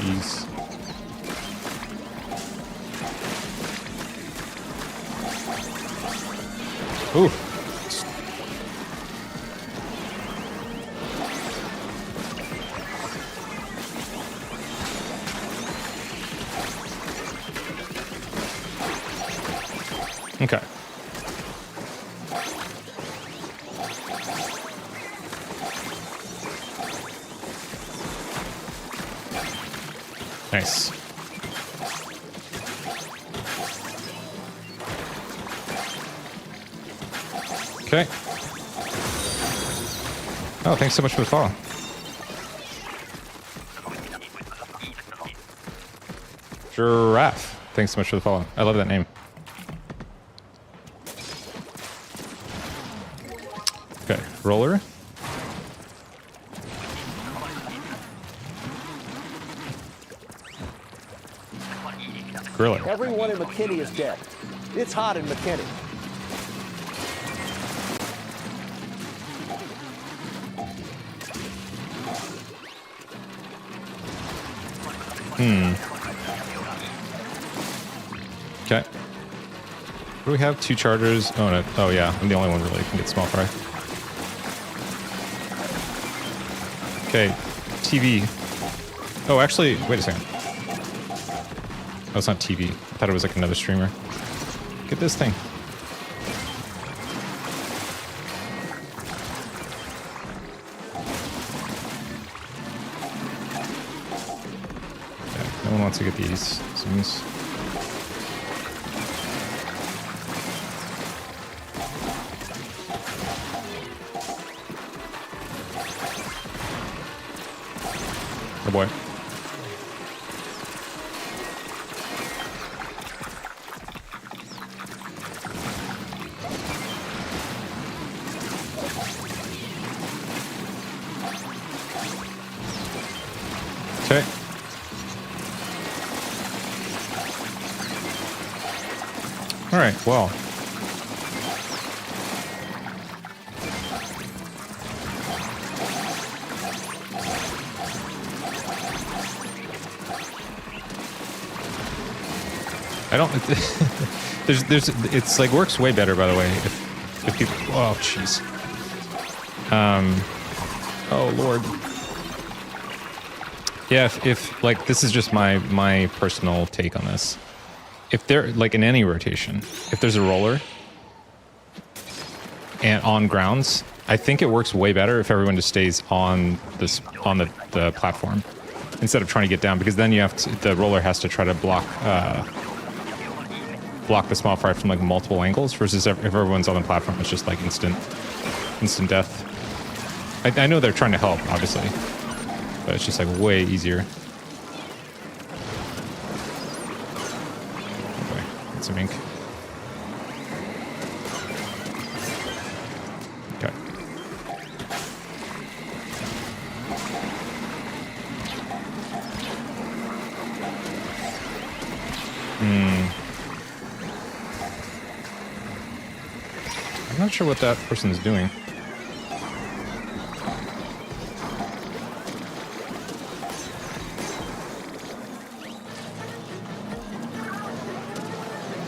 Jeez. Ooh. Okay. Nice. Okay. Oh, thanks so much for the follow. Giraffe. Thanks so much for the follow. I love that name. Okay, roller. Grill it. Everyone in McKinney is dead. It's hot in McKinney. Okay. What do we have? 2 chargers. Oh no. Oh yeah, I'm the only one really who can get small fry. Okay, TV. Oh, actually, wait a second. Oh, it's not TV. I thought it was like another streamer. Get this thing. Okay, no one wants to get these zooms. Oh boy. Okay. All right, well. I don't. It's like works way better, by the way. If people. Oh, jeez. Oh Lord. Yeah, if like this is just my personal take on this. If there like in any rotation, if there's a roller and on grounds, I think it works way better if everyone just stays on this on the platform instead of trying to get down, because then you have to, the roller has to try to block the small fry from like multiple angles, versus if everyone's on the platform, it's just like instant death. I know they're trying to help, obviously, but it's just like way easier. Okay, get some ink. Okay. I'm not sure what that person is doing.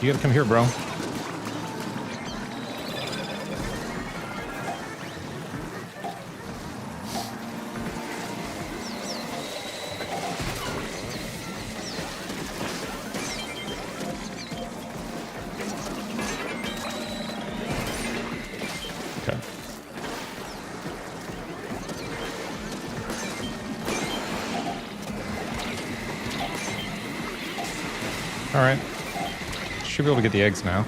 You gotta come here, bro. Okay. All right. Should be able to get the eggs now.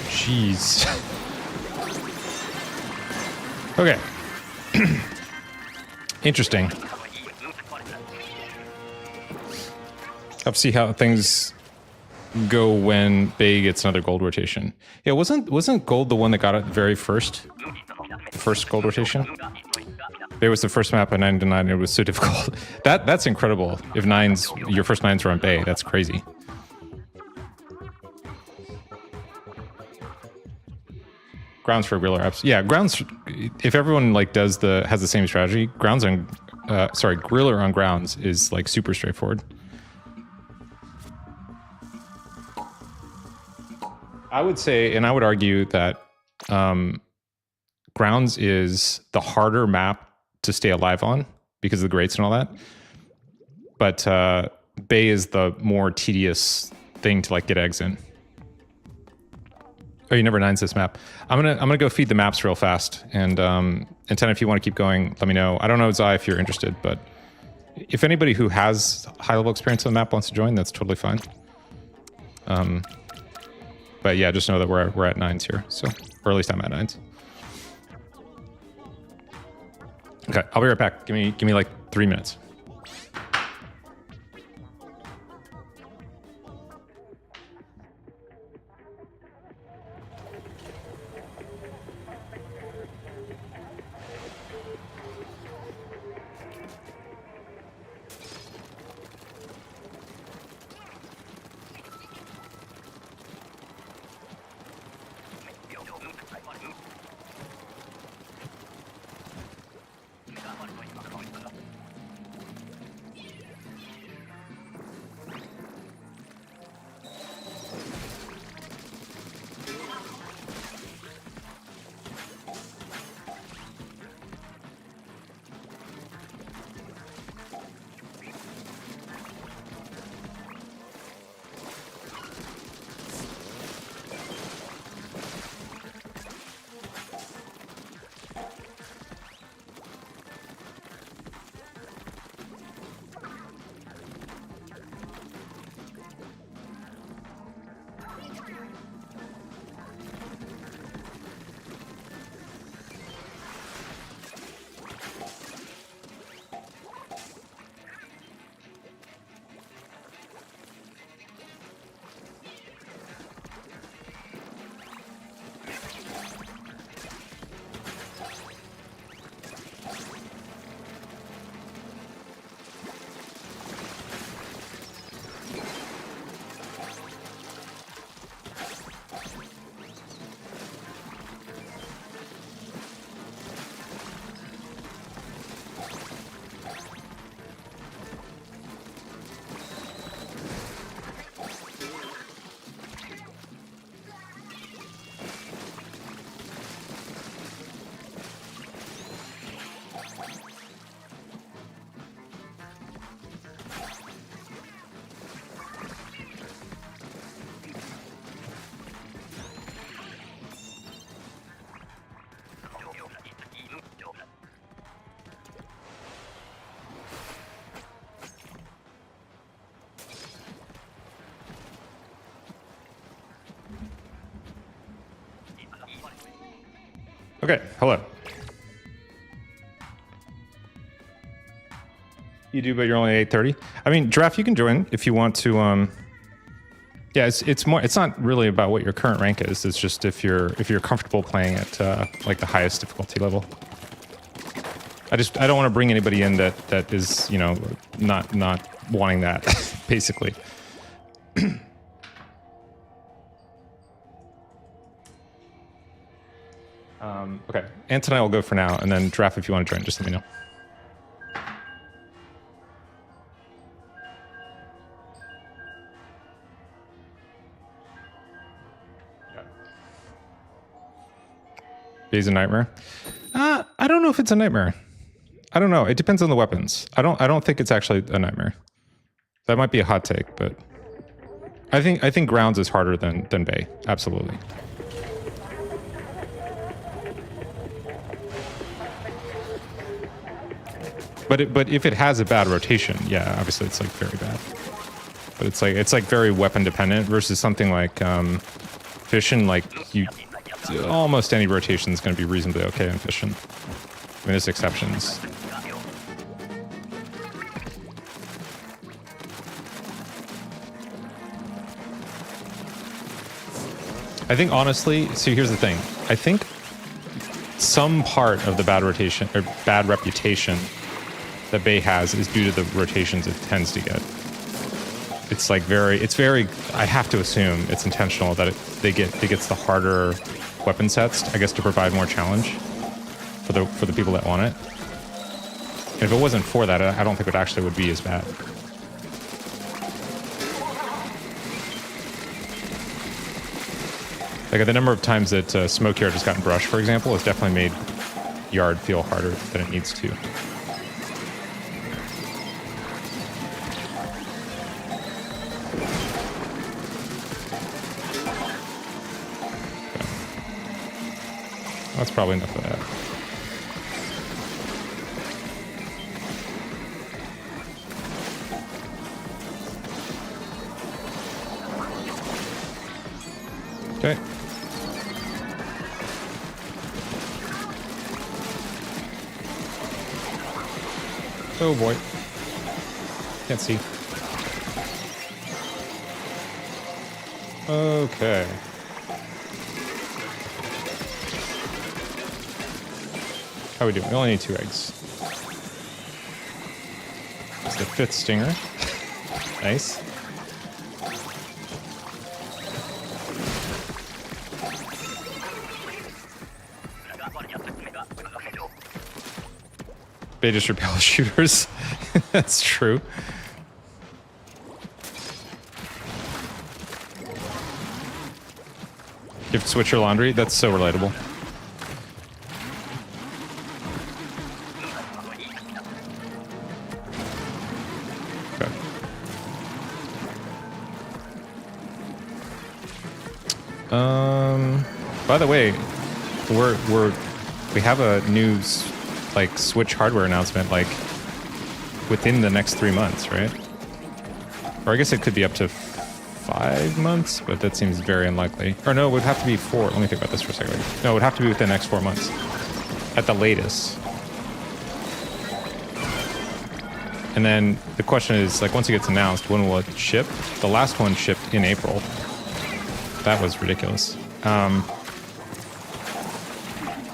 Jeez. Okay. Interesting. Have to see how things go when Bay gets another gold rotation. Yeah, wasn't gold the one that got it very first? The first gold rotation? Bay was the first map at 9-9. It was so difficult. That's incredible. If your first 9s were on Bay, that's crazy. Grounds for Griller apps. Yeah, grounds. If everyone like has the same strategy, grounds on, Griller on grounds is like super straightforward. I would say, and I would argue that grounds is the harder map to stay alive on because of the grates and all that. But Bay is the more tedious thing to like get eggs in. Oh, you never 9s this map. I'm gonna go feed the maps real fast, and 10, if you want to keep going, let me know. I don't know, Zai, if you're interested, but if anybody who has high level experience on the map wants to join, that's totally fine. But yeah, just know that we're at 9s here, so or at least I'm at 9s. Okay, I'll be right back. Give me like 3 minutes. Okay, hello. You do, but you're only 8:30. I mean, Giraffe, you can join if you want to. Yeah, it's more. It's not really about what your current rank is. It's just if you're comfortable playing at like the highest difficulty level. I don't want to bring anybody in that is, you know, not wanting that basically. Okay, Ant and I will go for now, and then Giraffe, if you want to join, just let me know. Is a nightmare? I don't know if it's a nightmare. I don't know. It depends on the weapons. I don't think it's actually a nightmare. That might be a hot take, but I think grounds is harder than Bay. Absolutely. But if it has a bad rotation, yeah, obviously it's like very bad. But it's like very weapon dependent versus something like Fission. Like almost any rotation is going to be reasonably okay in Fission. I mean, there's exceptions. I think honestly, so here's the thing. I think some part of the bad rotation or bad reputation that Bay has is due to the rotations it tends to get. It's like very. I have to assume it's intentional that it gets the harder weapon sets, I guess, to provide more challenge for the people that want it. And if it wasn't for that, I don't think it actually would be as bad. Like the number of times that Smoke Yard has gotten brushed, for example, has definitely made Yard feel harder than it needs to. That's probably enough of that. Okay. Oh boy. Can't see. Okay. How are we doing? We only need 2 eggs. It's the 5th stinger. Nice. They just repel shooters. That's true. You have to switch your laundry? That's so relatable. By the way, we have a new like Switch hardware announcement like within the next 3 months, right? Or I guess it could be up to 5 months, but that seems very unlikely. Or no, it would have to be 4. Let me think about this for a second. No, it would have to be within the next 4 months at the latest. And then the question is, like, once it gets announced, when will it ship? The last one shipped in April. That was ridiculous.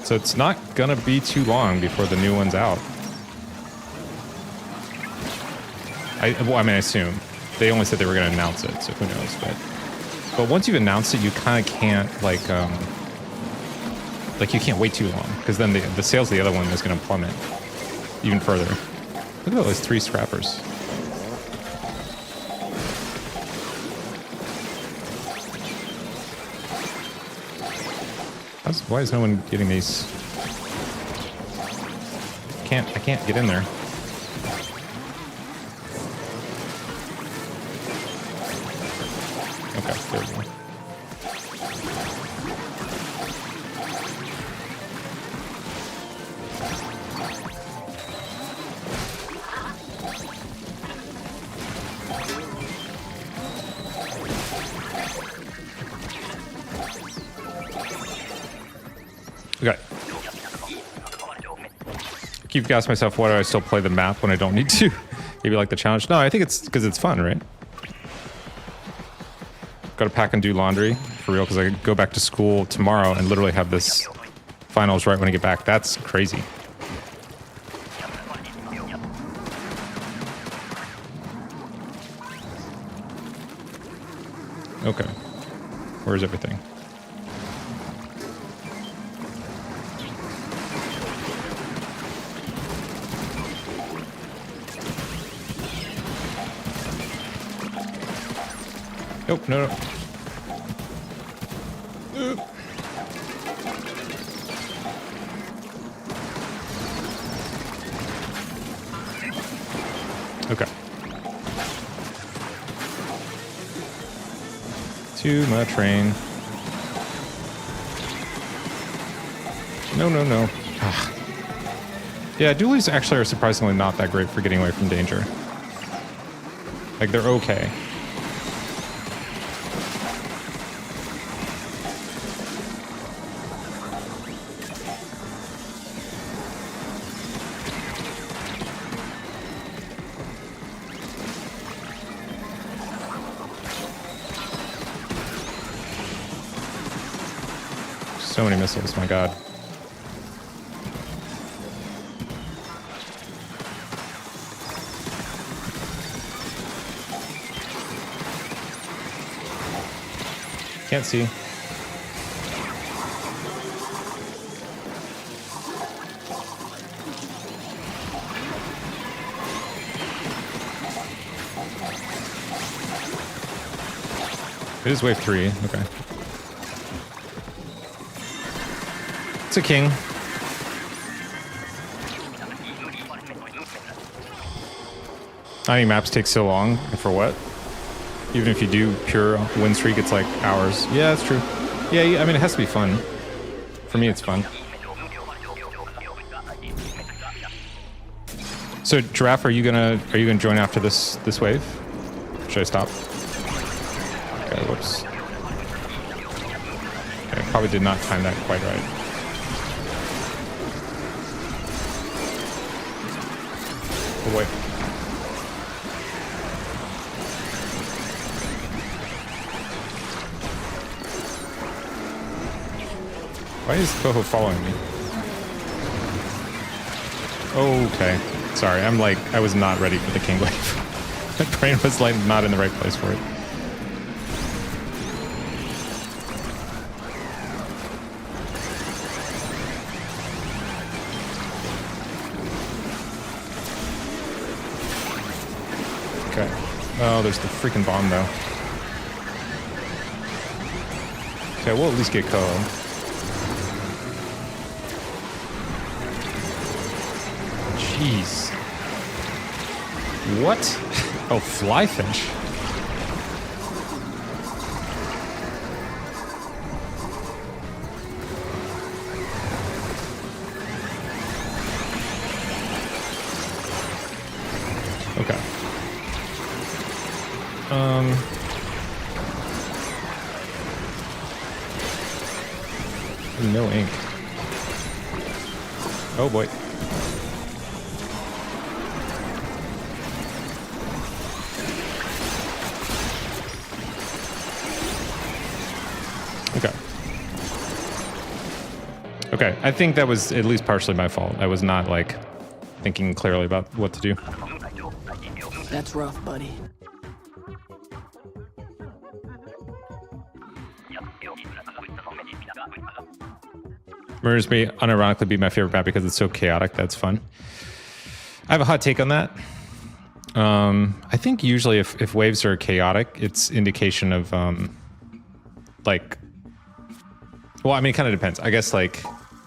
So it's not gonna be too long before the new one's out. I assume. They only said they were gonna announce it, so who knows, but once you've announced it, you kind of can't, like you can't wait too long, because then the sales of the other one is gonna plummet even further. Look at all those 3 scrappers. Why is no one getting these? I can't get in there. Okay, there we go. Okay. I keep asking myself, why do I still play the map when I don't need to? Maybe like the challenge. No, I think it's because it's fun, right? Got to pack and do laundry for real, because I could go back to school tomorrow and literally have this finals right when I get back. That's crazy. Okay. Where's everything? Nope, no. Okay. To my train. No. Ah. Yeah, dualies actually are surprisingly not that great for getting away from danger. Like, they're okay. So many missiles, my god. Can't see. It is wave 3. Okay. It's a king. I mean, maps take so long, and for what? Even if you do pure win streak, it's like hours. Yeah, that's true. Yeah, I mean, it has to be fun. For me, it's fun. So, Giraffe, are you gonna join after this wave? Should I stop? Okay, whoops. Okay, probably did not time that quite right. Oh, wait. Why is Coho following me? Okay. Sorry, I was not ready for the king wave. My brain was like not in the right place for it. Okay. Oh, there's the freaking bomb though. Okay, we'll at least get Coho. Jeez. What? Oh, flyfish. Okay. No ink. Oh boy. Okay. Okay, I think that was at least partially my fault. I was not, like, thinking clearly about what to do. That's rough, buddy. Murders may unironically be my favorite map because it's so chaotic. That's fun. I have a hot take on that. I think usually if waves are chaotic, it's indication of, like... Well, I mean, it kind of depends. I guess, like,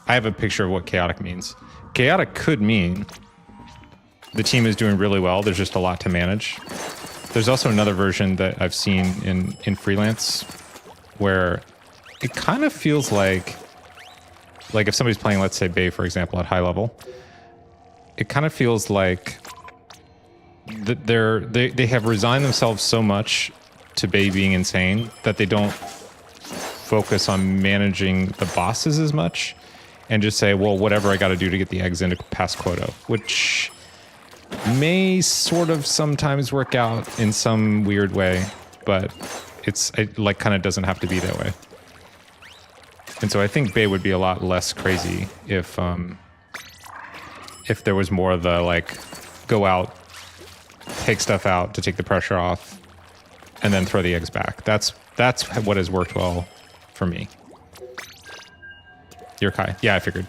I have a picture of what chaotic means. Chaotic could mean the team is doing really well. There's just a lot to manage. There's also another version that I've seen in freelance where it kind of feels like if somebody's playing, let's say, Bay, for example, at high level, it kind of feels like that they have resigned themselves so much to Bay being insane that they don't focus on managing the bosses as much and just say, well, whatever I got to do to get the eggs in to pass quota, which may sort of sometimes work out in some weird way, but it like kind of doesn't have to be that way. And so I think Bay would be a lot less crazy if there was more of the, like, go out, take stuff out to take the pressure off, and then throw the eggs back. That's what has worked well for me. You're Kai. Yeah, I figured.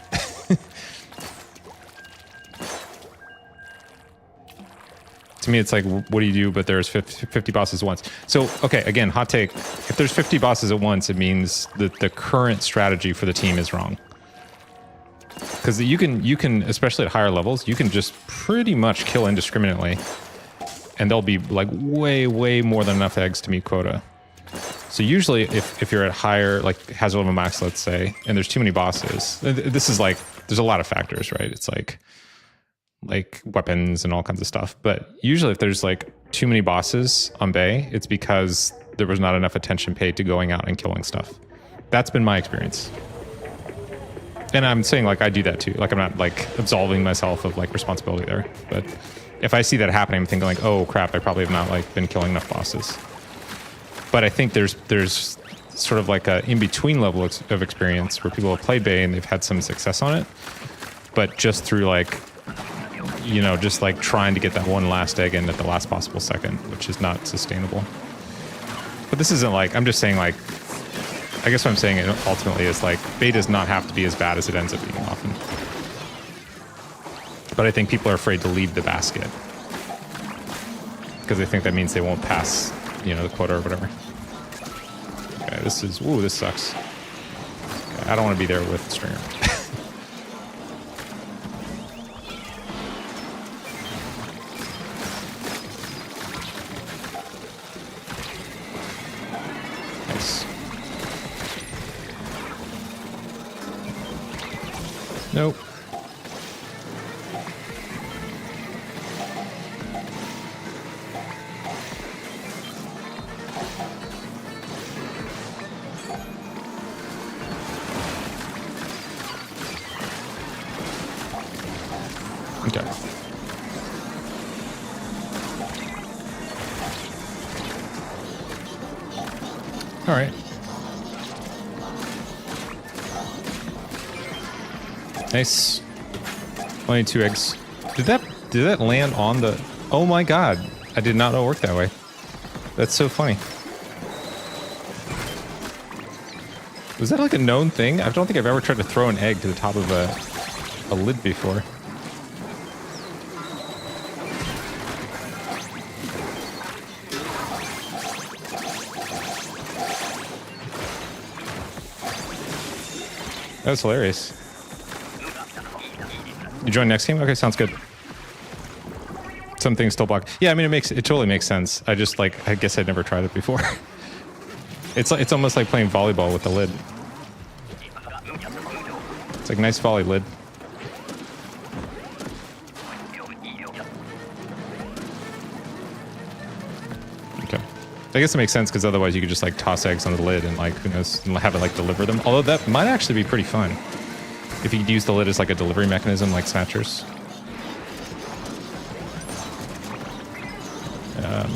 To me, it's like, what do you do? But there's 50 bosses at once. So, okay, again, hot take. If there's 50 bosses at once, it means that the current strategy for the team is wrong. Because you can, especially at higher levels, you can just pretty much kill indiscriminately. And there'll be, like, way, way more than enough eggs to meet quota. So usually, if you're at higher, like, hazard level max, let's say, and there's too many bosses, this is like, there's a lot of factors, right? It's like weapons and all kinds of stuff. But usually if there's like too many bosses on Bay, it's because there was not enough attention paid to going out and killing stuff. That's been my experience. And I'm saying, like, I do that too. Like, I'm not, like, absolving myself of, like, responsibility there. But if I see that happening, I'm thinking, like, oh crap, I probably have not, like, been killing enough bosses. But I think there's sort of like a in-between level of experience where people have played Bay and they've had some success on it, but just through, like, you know, just like trying to get that one last egg in at the last possible second, which is not sustainable. But this isn't like, I'm just saying, like, I guess what I'm saying ultimately is like bait does not have to be as bad as it ends up being often. But I think people are afraid to leave the basket because they think that means they won't pass, you know, the quota or whatever. Okay, this is, ooh, this sucks. Okay, I don't want to be there with Stringer. Nice. Nope. Okay. All right. Nice. Only 2 eggs. Did that land on the... Oh my god. I did not know it worked that way. That's so funny. Was that like a known thing? I don't think I've ever tried to throw an egg to the top of a lid before. That was hilarious. You join next game? Okay, sounds good. Some things still block. Yeah, I mean, it totally makes sense. I just like, I guess I'd never tried it before. It's almost like playing volleyball with the lid. It's like nice volley lid. Okay. I guess it makes sense because otherwise you could just like toss eggs on the lid and like, who knows, and have it like deliver them. Although that might actually be pretty fun. If you could use the lid as like a delivery mechanism like Snatchers.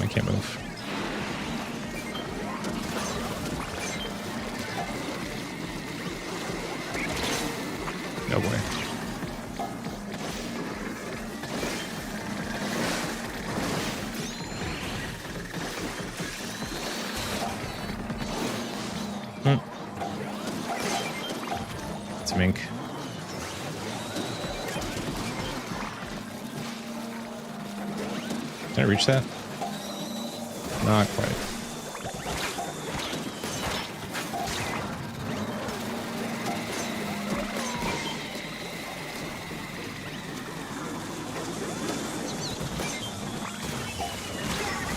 I can't move. No way. It's mink. Can I reach that? Not quite.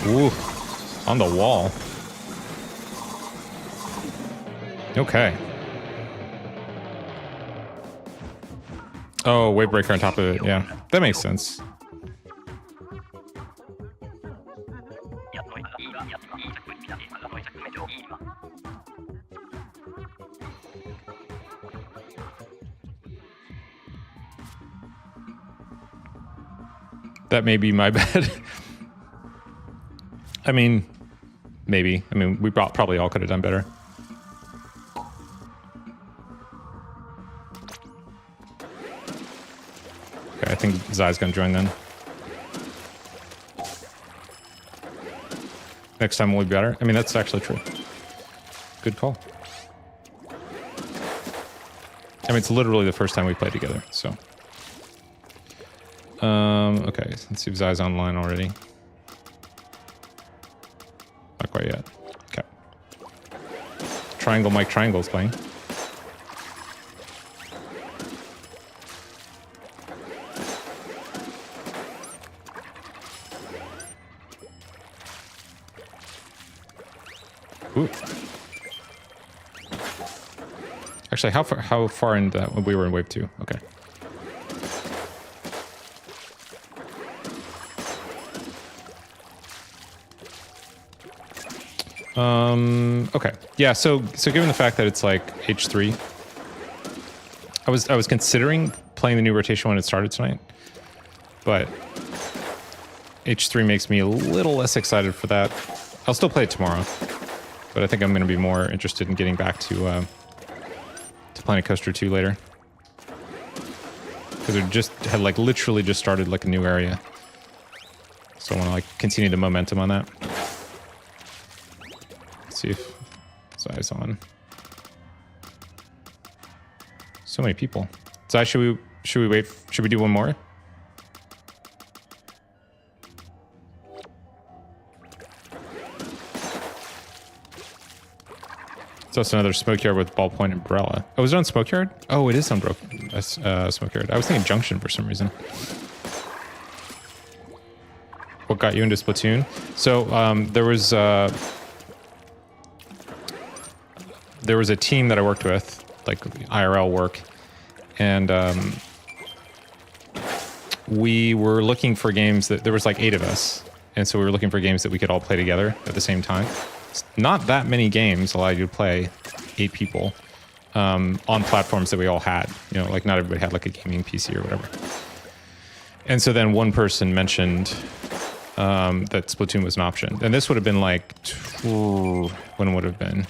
Ooh, on the wall. Okay. Oh, wave breaker on top of it. Yeah, that makes sense. That may be my bad. I mean, maybe. I mean, we probably all could have done better. Okay, I think Zai's gonna join then. Next time will be better. I mean, that's actually true. Good call. I mean, it's literally the first time we played together, so. Okay, let's see if Zai's online already. Not quite yet. Okay. Triangle Mike Triangle's playing. Ooh. Actually, how far in that? We were in wave 2. Okay. Okay. Yeah, so given the fact that it's like H3, I was considering playing the new rotation when it started tonight, but H3 makes me a little less excited for that. I'll still play it tomorrow, but I think I'm going to be more interested in getting back to Planet Coaster 2 later. Because it just had like literally just started like a new area. So I want to like continue the momentum on that. Let's see if Zai's on. So many people. So should we wait? Should we do one more? It's also another Smokeyard with ballpoint umbrella. Oh, is it on Smokeyard? Oh, it is on Smokeyard. I was thinking Junction for some reason. What got you into Splatoon? So there was a team that I worked with, like IRL work, and we were looking for games that there was like 8 of us, and so we were looking for games that we could all play together at the same time. Not that many games allow you to play 8 people on platforms that we all had. You know, like not everybody had like a gaming PC or whatever. And so then one person mentioned that Splatoon was an option, and this would have been like when would it have been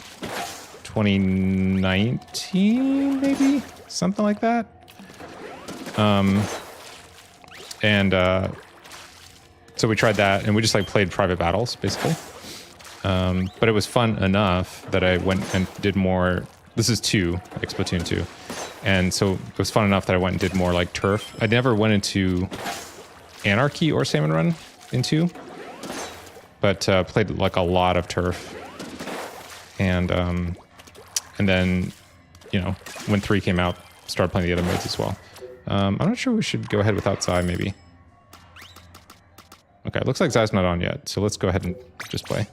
2019 maybe, something like that. So we tried that, and we just like played private battles basically. But it was fun enough that I went and did more. This is 2, like Splatoon 2. And so it was fun enough that I went and did more like turf. I never went into Anarchy or Salmon Run in 2, but played like a lot of turf. And then, you know, when 3 came out, started playing the other modes as well. I'm not sure we should go ahead without Zai maybe. Okay, it looks like Zai's not on yet, so let's go ahead and just play.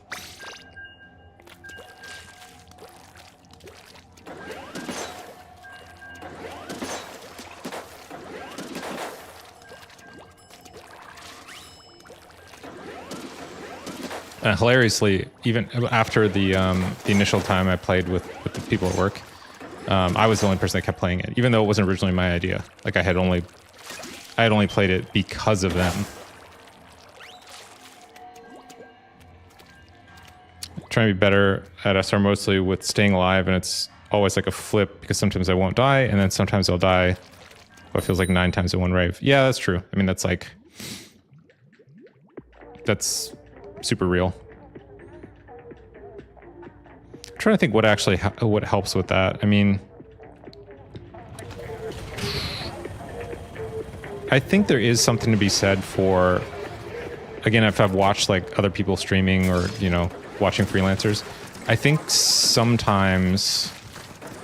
Hilariously, even after the initial time I played with the people at work, I was the only person that kept playing it, even though it wasn't originally my idea. Like I had only played it because of them. Trying to be better at SR mostly with staying alive, and it's always like a flip because sometimes I won't die, and then sometimes I'll die. What feels like 9 times in one rave. Yeah, that's true. I mean, that's super real. I'm trying to think what actually what helps with that. I mean, I think there is something to be said for, again, if I've watched like other people streaming or, you know, watching freelancers, I think sometimes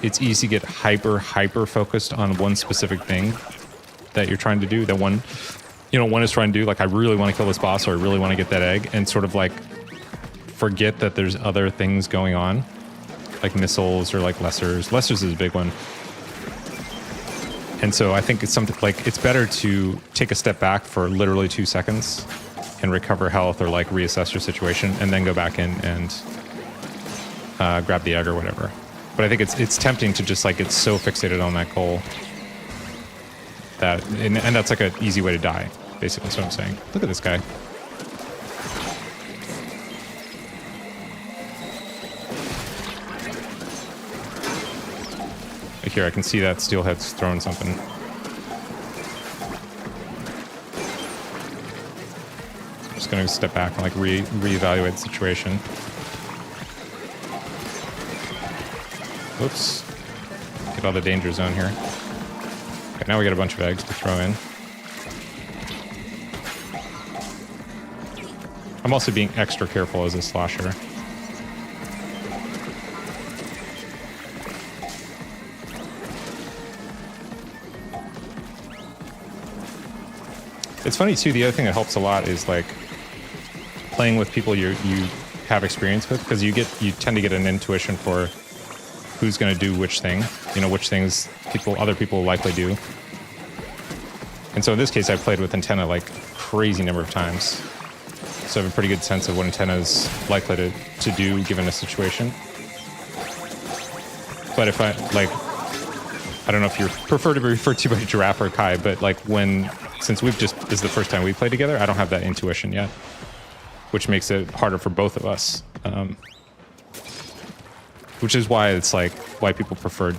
it's easy to get hyper focused on one specific thing that you're trying to do, that one is trying to do, like I really want to kill this boss or I really want to get that egg, and sort of like forget that there's other things going on, like missiles or like lessers. Lessers is a big one. And so I think it's something like, it's better to take a step back for literally 2 seconds and recover health or like reassess your situation and then go back in and grab the egg or whatever. But I think it's tempting to just like get so fixated on that goal that, and that's like an easy way to die, basically. That's what I'm saying. Look at this guy. Like here, I can see that Steelhead's throwing something. I'm just gonna step back and like reevaluate the situation. Whoops. Get out of the danger zone here. Okay, now we got a bunch of eggs to throw in. I'm also being extra careful as a slasher. It's funny too, the other thing that helps a lot is like playing with people you have experience with, because you tend to get an intuition for who's going to do which thing, you know, which things other people likely do. And so in this case, I played with Antenna like crazy number of times, so I have a pretty good sense of what Antenna is likely to do given a situation. But if I don't know if you prefer to be referred to by Giraffe or Kai, but like since this is the first time we play together, I don't have that intuition yet, which makes it harder for both of us. Which is why it's like why people preferred